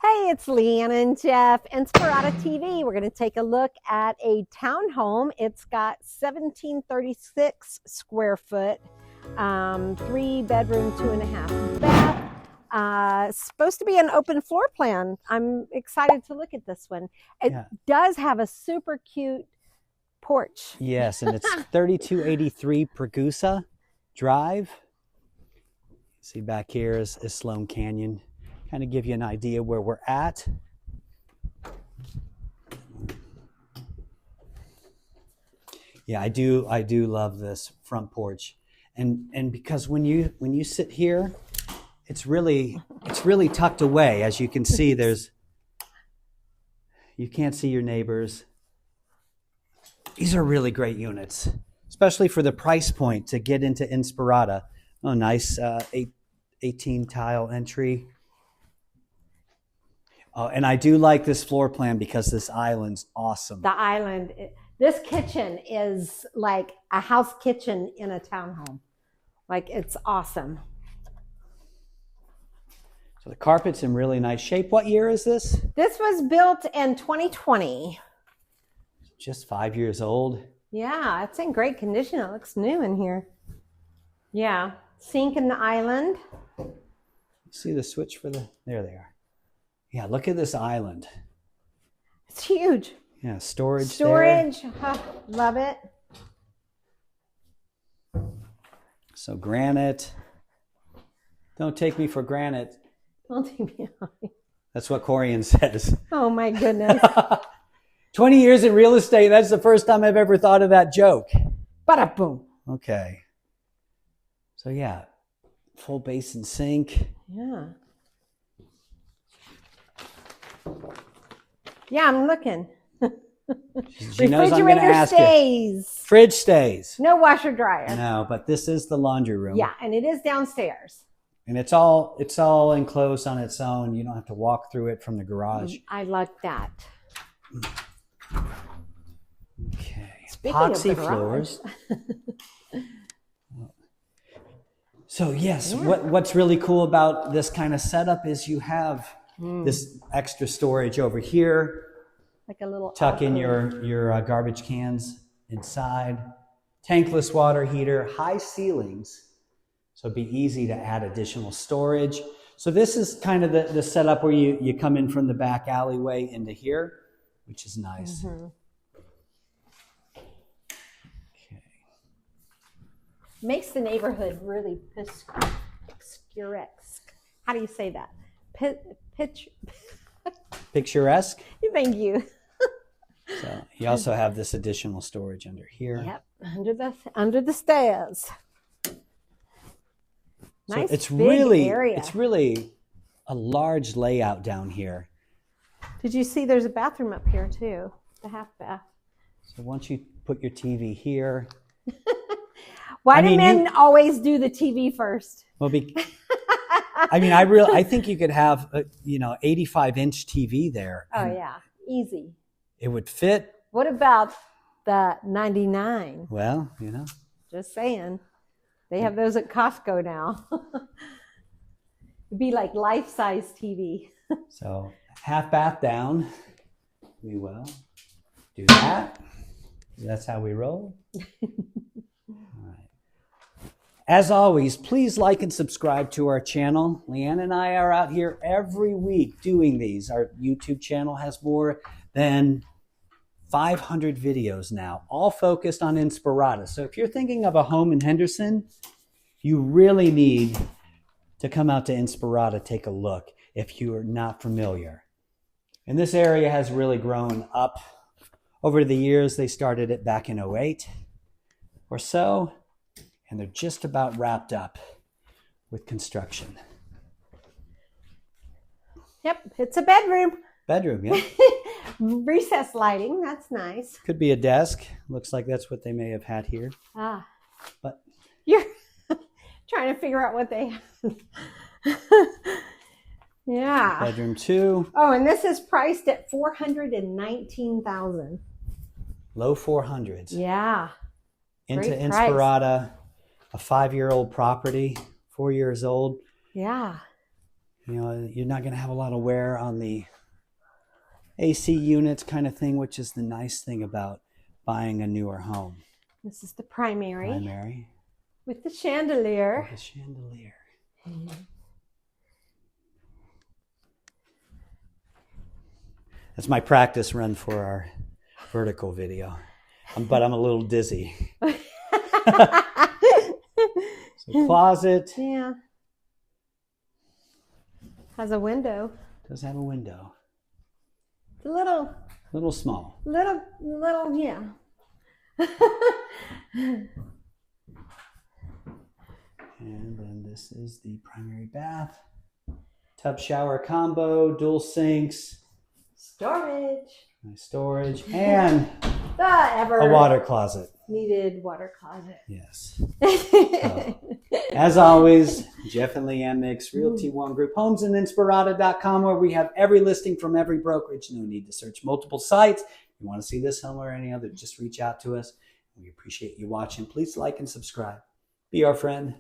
Hey, it's Leanna and Jeff, INSPIRADA TV. We're going to take a look at a townhome. It's got 1736 square foot, 3-bedroom, 2.5 bath. Supposed to be an open floor plan. I'm excited to look at this one. It does have a super cute porch. Yes, and it's 3283 Pergusa Drive. See back here is Sloan Canyon. Kind of give you an idea where we're at. Yeah, I do love this front porch, and because when you sit here, it's really tucked away. As you can see, you can't see your neighbors. These are really great units, especially for the price point to get into INSPIRADA. Oh, nice 18 tile entry. Oh, and I do like this floor plan because this island's awesome. The island, this kitchen is like a house kitchen in a townhome. Like, it's awesome. So the carpet's in really nice shape. What year is this? This was built in 2020. Just 5 years old. Yeah, it's in great condition. It looks new in here. Yeah, sink in the island. See the switch for there they are. Yeah, look at this island. It's huge. Yeah, storage. Love it. So granite. Don't take me for granite. Don't take me on. That's what Corian says. Oh my goodness. 20 years in real estate, that's the first time I've ever thought of that joke. Bada boom. Okay. So yeah, full basin sink. Yeah. Yeah, I'm looking. Refrigerator stays. Fridge stays. No washer dryer. No, but this is the laundry room. Yeah, and it is downstairs. And it's all enclosed on its own. You don't have to walk through it from the garage. I like that. Okay. Speaking Epoxy of the floors. So yes, what's really cool about this kind of setup is you have this extra storage over here. Like a little tuck in your garbage cans inside. Tankless water heater, high ceilings, so it'd be easy to add additional storage. So this is kind of the setup where you come in from the back alleyway into here, which is nice. Mm-hmm. Okay. Makes the neighborhood really picturesque. How do you say that? Picturesque? Thank you. So you also have this additional storage under here. Yep, under the stairs. Nice, so it's big really area. It's really a large layout down here. Did you see there's a bathroom up here too? The half bath. So once you put your TV here. Why do men always do the TV first? Well, I think you could have a 85-inch TV there. Oh yeah, easy. It would fit. What about the 99? Well, Just saying. They have those at Costco now. It'd be like life-size TV. So half bath down. We will do that. That's how we roll. As always, please like and subscribe to our channel. Leanne and I are out here every week doing these. Our YouTube channel has more than 500 videos now, all focused on INSPIRADA. So if you're thinking of a home in Henderson, you really need to come out to INSPIRADA, take a look if you are not familiar. And this area has really grown up over the years. They started it back in 2008 or so. And they're just about wrapped up with construction. Yep, it's a bedroom. Bedroom, yeah. Recess lighting, that's nice. Could be a desk. Looks like that's what they may have had here. But you're trying to figure out what they have. Yeah. Bedroom 2. Oh, and this is priced at $419,000. Low 400s. Yeah. Into INSPIRADA. A 5-year-old property, 4 years old. Yeah. You know, you're not going to have a lot of wear on the AC units kind of thing, which is the nice thing about buying a newer home. This is the primary. Primary. With the chandelier. With the chandelier. That's my practice run for our vertical video. But I'm a little dizzy. So closet. Yeah. Has a window. Does have a window. It's a little small. Little, yeah. And then this is the primary bath. Tub shower combo, dual sinks. Storage. Nice storage. And a water closet. Needed water closet. Yes. So, as always, Jeff and Leanne Mix, Realty One Group, homesinspirada.com, where we have every listing from every brokerage. No need to search multiple sites. If you want to see this home or any other, just reach out to us. We appreciate you watching. Please like and subscribe. Be our friend.